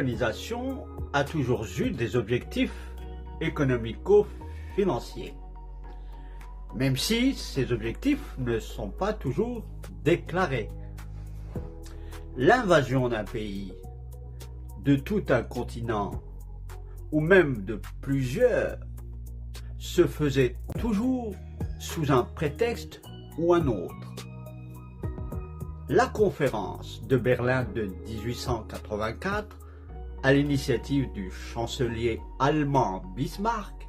colonisation a toujours eu des objectifs économico-financiers, même si ces objectifs ne sont pas toujours déclarés. L'invasion d'un pays, de tout un continent, ou même de plusieurs, se faisait toujours sous un prétexte ou un autre. La conférence de Berlin de 1884, à l'initiative du chancelier allemand Bismarck,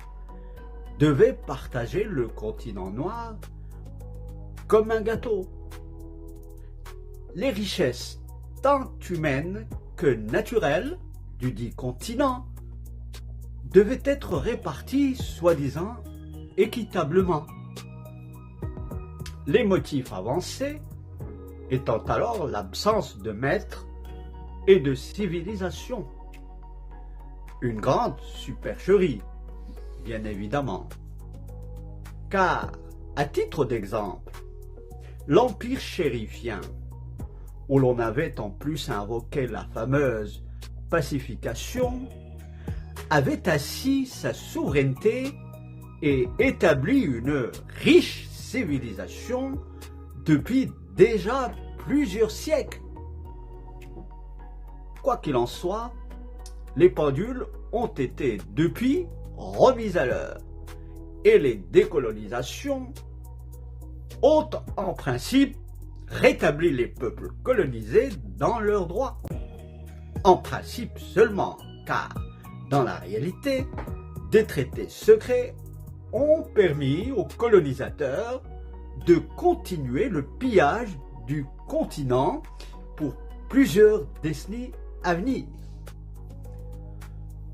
devait partager le continent noir comme un gâteau. Les richesses tant humaines que naturelles du dit continent devaient être réparties soi-disant équitablement. Les motifs avancés étant alors l'absence de maîtres et de civilisation. Une grande supercherie, bien évidemment. Car, à titre d'exemple, l'Empire chérifien, où l'on avait en plus invoqué la fameuse pacification, avait assis sa souveraineté et établi une riche civilisation depuis déjà plusieurs siècles. Quoi qu'il en soit, les pendules ont été depuis remises à l'heure et les décolonisations ont en principe rétabli les peuples colonisés dans leurs droits. En principe seulement, car dans la réalité, des traités secrets ont permis aux colonisateurs de continuer le pillage du continent pour plusieurs décennies à venir.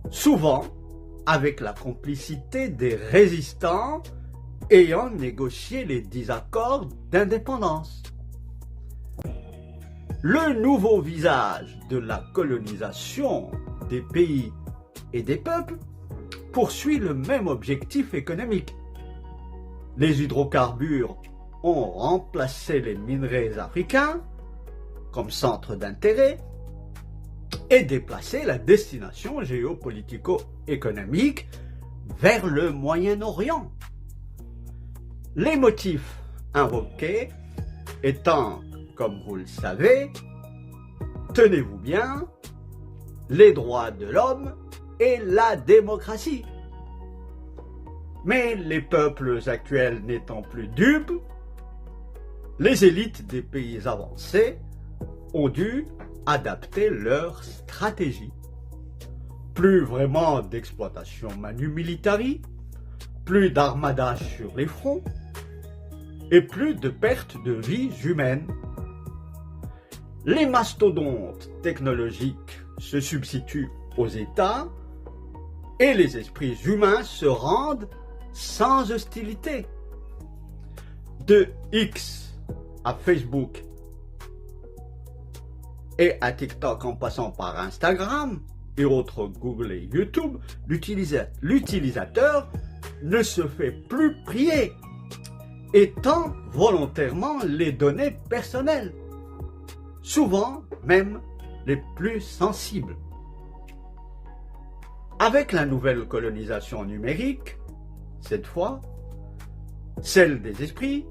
Souvent avec la complicité des résistants ayant négocié les 10 accords d'indépendance. Le nouveau visage de la colonisation des pays et des peuples poursuit le même objectif économique. Les hydrocarbures ont remplacé les minerais africains comme centre d'intérêt et déplacé la destination géopolitico-économique vers le Moyen-Orient. Les motifs invoqués étant, comme vous le savez, tenez-vous bien, les droits de l'homme et la démocratie. Mais les peuples actuels n'étant plus dupes, les élites des pays avancés ont dû adapter leur stratégie. Plus vraiment d'exploitation manu militari, plus d'armadages sur les fronts et plus de pertes de vies humaines. Les mastodontes technologiques se substituent aux États et les esprits humains se rendent sans hostilité. De X à Facebook et à TikTok en passant par Instagram et autres Google et YouTube, l'utilisateur ne se fait plus prier et tend volontairement les données personnelles, souvent même les plus sensibles. Avec la nouvelle colonisation numérique, cette fois, celle des esprits,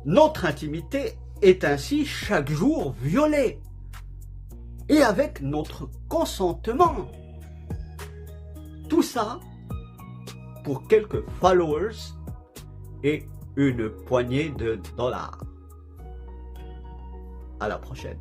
notre intimité est ainsi chaque jour violée, et avec notre consentement. Tout ça pour quelques followers et une poignée de dollars. À la prochaine.